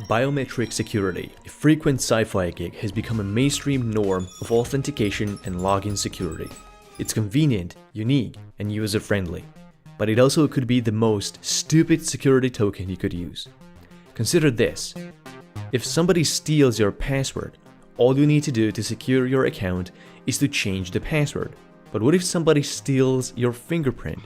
Biometric security, a frequent sci-fi gig, has become a mainstream norm of authentication and login security. It's convenient, unique, and user-friendly, but it also could be the most stupid security token you could use. Consider this: if somebody steals your password, all you need to do to secure your account is to change the password. But what if somebody steals your fingerprint?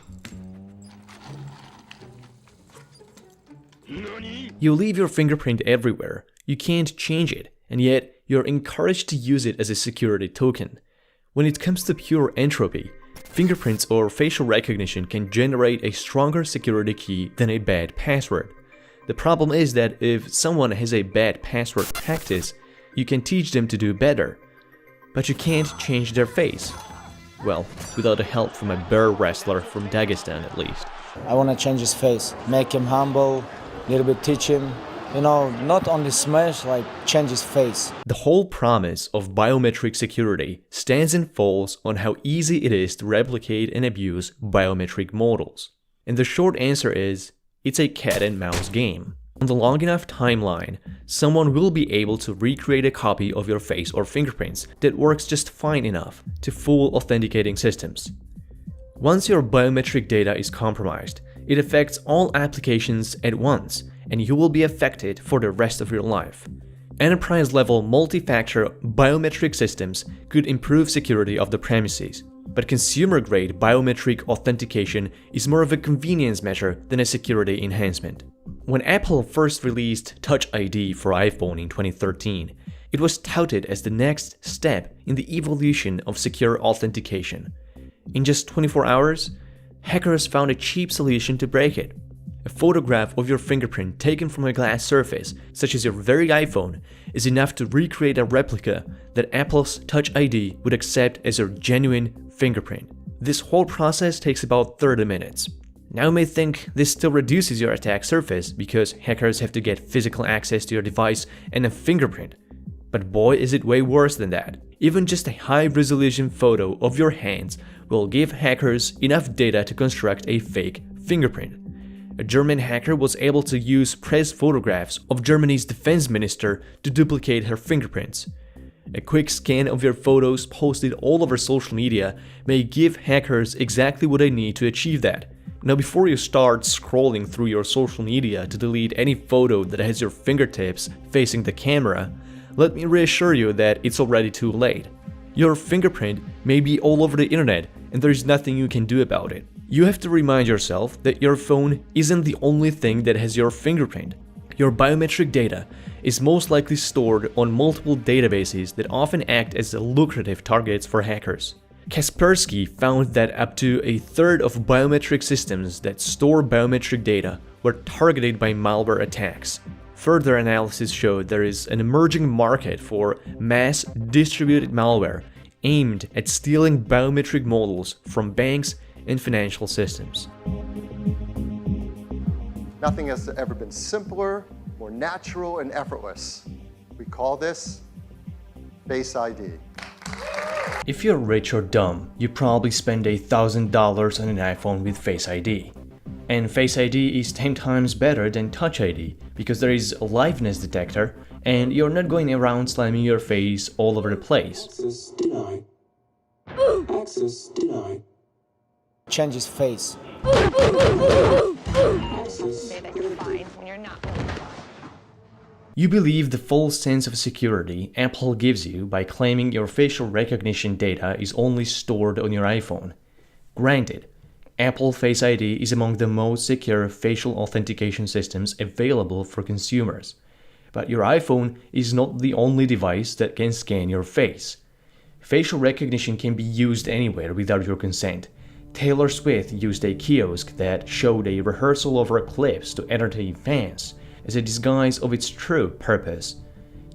You leave your fingerprint everywhere, you can't change it, and yet you're encouraged to use it as a security token. When it comes to pure entropy, fingerprints or facial recognition can generate a stronger security key than a bad password. The problem is that if someone has a bad password practice, you can teach them to do better, but you can't change their face. Well, without the help from a bear wrestler from Dagestan at least. I want to change his face, make him humble, a little bit teach him, not only smash, like change his face. The whole promise of biometric security stands and falls on how easy it is to replicate and abuse biometric models. And the short answer is, it's a cat and mouse game. On the long enough timeline, someone will be able to recreate a copy of your face or fingerprints that works just fine enough to fool authenticating systems. Once your biometric data is compromised, it affects all applications at once, and you will be affected for the rest of your life. Enterprise-level multi-factor biometric systems could improve security of the premises, but consumer-grade biometric authentication is more of a convenience measure than a security enhancement. When Apple first released Touch ID for iPhone in 2013, it was touted as the next step in the evolution of secure authentication. In just 24 hours, hackers found a cheap solution to break it. A photograph of your fingerprint taken from a glass surface, such as your very iPhone, is enough to recreate a replica that Apple's Touch ID would accept as your genuine fingerprint. This whole process takes about 30 minutes. Now you may think this still reduces your attack surface because hackers have to get physical access to your device and a fingerprint. But boy, is it way worse than that. Even just a high-resolution photo of your hands will give hackers enough data to construct a fake fingerprint. A German hacker was able to use press photographs of Germany's defense minister to duplicate her fingerprints. A quick scan of your photos posted all over social media may give hackers exactly what they need to achieve that. Now, before you start scrolling through your social media to delete any photo that has your fingertips facing the camera, let me reassure you that it's already too late. Your fingerprint may be all over the internet and there's nothing you can do about it. You have to remind yourself that your phone isn't the only thing that has your fingerprint. Your biometric data is most likely stored on multiple databases that often act as lucrative targets for hackers. Kaspersky found that up to a third of biometric systems that store biometric data were targeted by malware attacks. Further analysis showed there is an emerging market for mass distributed malware aimed at stealing biometric models from banks and financial systems. Nothing has ever been simpler, more natural, and effortless. We call this Face ID. If you're rich or dumb, you probably spend $1,000 on an iPhone with Face ID. And Face ID is 10 times better than Touch ID because there is a liveness detector and you're not going around slamming your face all over the place. Access denied. Access denied. Change his face. Access. That you're fine when you're not. You believe the full sense of security Apple gives you by claiming your facial recognition data is only stored on your iPhone. Granted, Apple Face ID is among the most secure facial authentication systems available for consumers. But your iPhone is not the only device that can scan your face. Facial recognition can be used anywhere without your consent. Taylor Swift used a kiosk that showed a rehearsal of her clips to entertain fans as a disguise of its true purpose: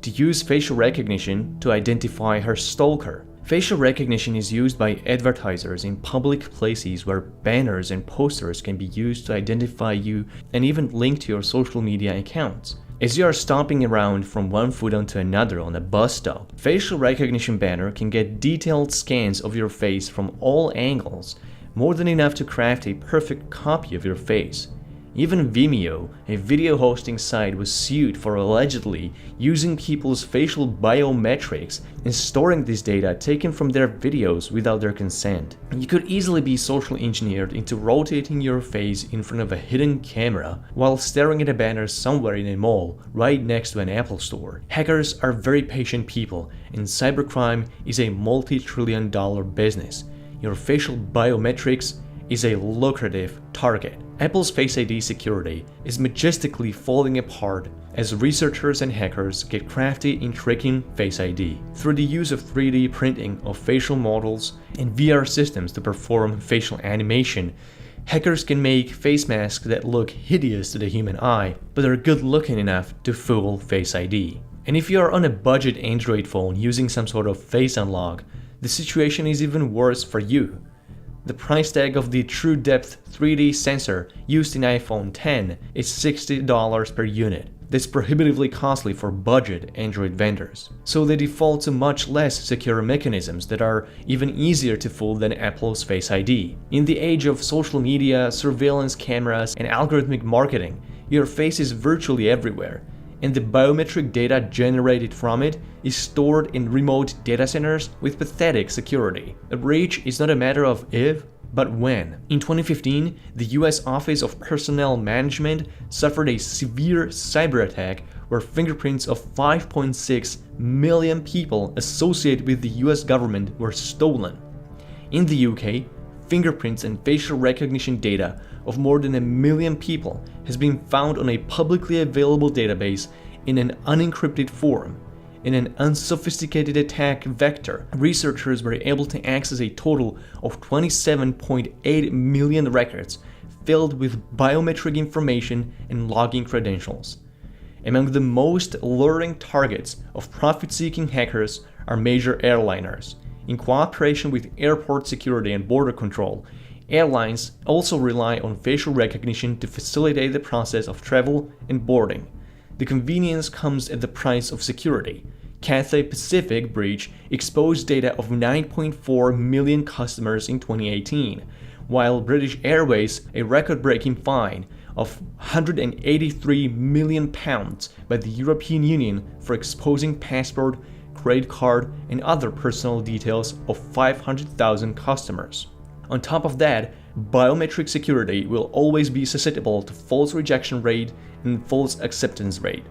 to use facial recognition to identify her stalker. Facial recognition is used by advertisers in public places where banners and posters can be used to identify you and even link to your social media accounts. As you are stomping around from one foot onto another on a bus stop, facial recognition banner can get detailed scans of your face from all angles, more than enough to craft a perfect copy of your face. Even Vimeo, a video hosting site, was sued for allegedly using people's facial biometrics and storing this data taken from their videos without their consent. You could easily be socially engineered into rotating your face in front of a hidden camera while staring at a banner somewhere in a mall right next to an Apple store. Hackers are very patient people, and cybercrime is a multi-trillion-dollar business. Your facial biometrics is a lucrative target. Apple's Face ID security is majestically falling apart as researchers and hackers get crafty in tricking Face ID. Through the use of 3D printing of facial models and VR systems to perform facial animation, hackers can make face masks that look hideous to the human eye, but are good looking enough to fool Face ID. And if you are on a budget Android phone using some sort of face unlock, the situation is even worse for you. The price tag of the True Depth 3D sensor used in iPhone X is $60 per unit. That's prohibitively costly for budget Android vendors. So they default to much less secure mechanisms that are even easier to fool than Apple's Face ID. In the age of social media, surveillance cameras, and algorithmic marketing, your face is virtually everywhere, and the biometric data generated from it is stored in remote data centers with pathetic security. A breach is not a matter of if, but when. In 2015, the US Office of Personnel Management suffered a severe cyber attack where fingerprints of 5.6 million people associated with the US government were stolen. In the UK, fingerprints and facial recognition data of more than 1 million people has been found on a publicly available database in an unencrypted form. In an unsophisticated attack vector, researchers were able to access a total of 27.8 million records filled with biometric information and login credentials. Among the most alluring targets of profit-seeking hackers are major airliners. In cooperation with airport security and border control, airlines also rely on facial recognition to facilitate the process of travel and boarding. The convenience comes at the price of security. Cathay Pacific breach exposed data of 9.4 million customers in 2018, while British Airways a record-breaking fine of £183 million by the European Union for exposing passport, credit card, and other personal details of 500,000 customers. On top of that, biometric security will always be susceptible to false rejection rate and false acceptance rate.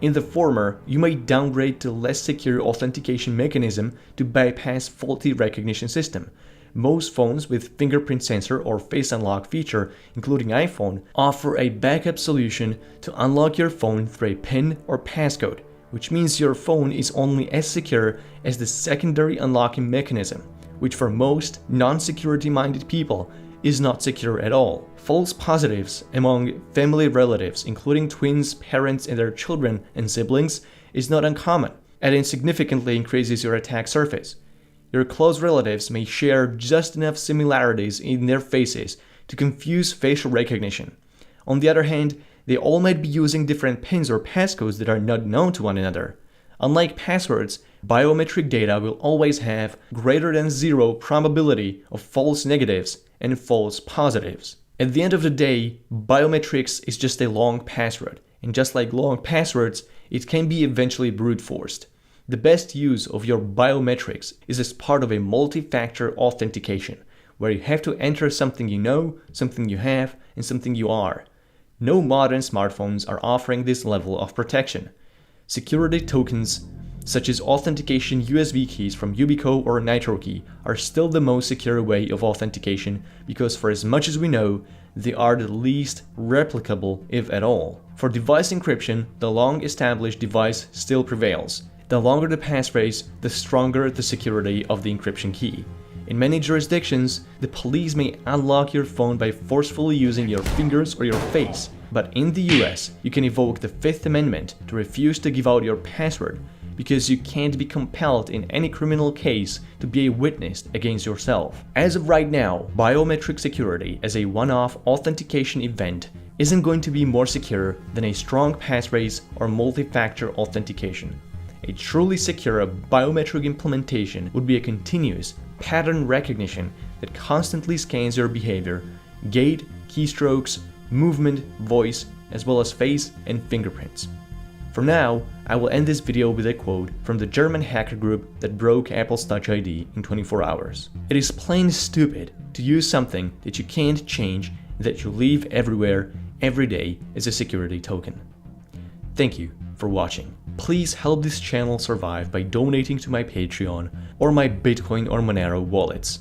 In the former, you may downgrade to less secure authentication mechanism to bypass faulty recognition system. Most phones with fingerprint sensor or face unlock feature, including iPhone, offer a backup solution to unlock your phone through a PIN or passcode, which means your phone is only as secure as the secondary unlocking mechanism, which for most non-security minded people is not secure at all. False positives among family relatives, including twins, parents, and their children and siblings, is not uncommon, and it significantly increases your attack surface. Your close relatives may share just enough similarities in their faces to confuse facial recognition. On the other hand, they all might be using different PINs or passcodes that are not known to one another. Unlike passwords, biometric data will always have greater than zero probability of false negatives and false positives. At the end of the day, biometrics is just a long password, and just like long passwords, it can be eventually brute forced. The best use of your biometrics is as part of a multi-factor authentication, where you have to enter something you know, something you have, and something you are. No modern smartphones are offering this level of protection. Security tokens, such as authentication USB keys from Yubico or NitroKey, are still the most secure way of authentication because for as much as we know, they are the least replicable, if at all. For device encryption, the long-established device still prevails. The longer the passphrase, the stronger the security of the encryption key. In many jurisdictions, the police may unlock your phone by forcefully using your fingers or your face, but in the US, you can evoke the Fifth Amendment to refuse to give out your password because you can't be compelled in any criminal case to be a witness against yourself. As of right now, biometric security as a one-off authentication event isn't going to be more secure than a strong passphrase or multi-factor authentication. A truly secure biometric implementation would be a continuous pattern recognition that constantly scans your behavior, gait, keystrokes, movement, voice, as well as face and fingerprints. For now, I will end this video with a quote from the German hacker group that broke Apple's Touch ID in 24 hours. "It is plain stupid to use something that you can't change and that you leave everywhere, every day as a security token." Thank you for watching. Please help this channel survive by donating to my Patreon or my Bitcoin or Monero wallets.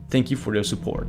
Thank you for your support.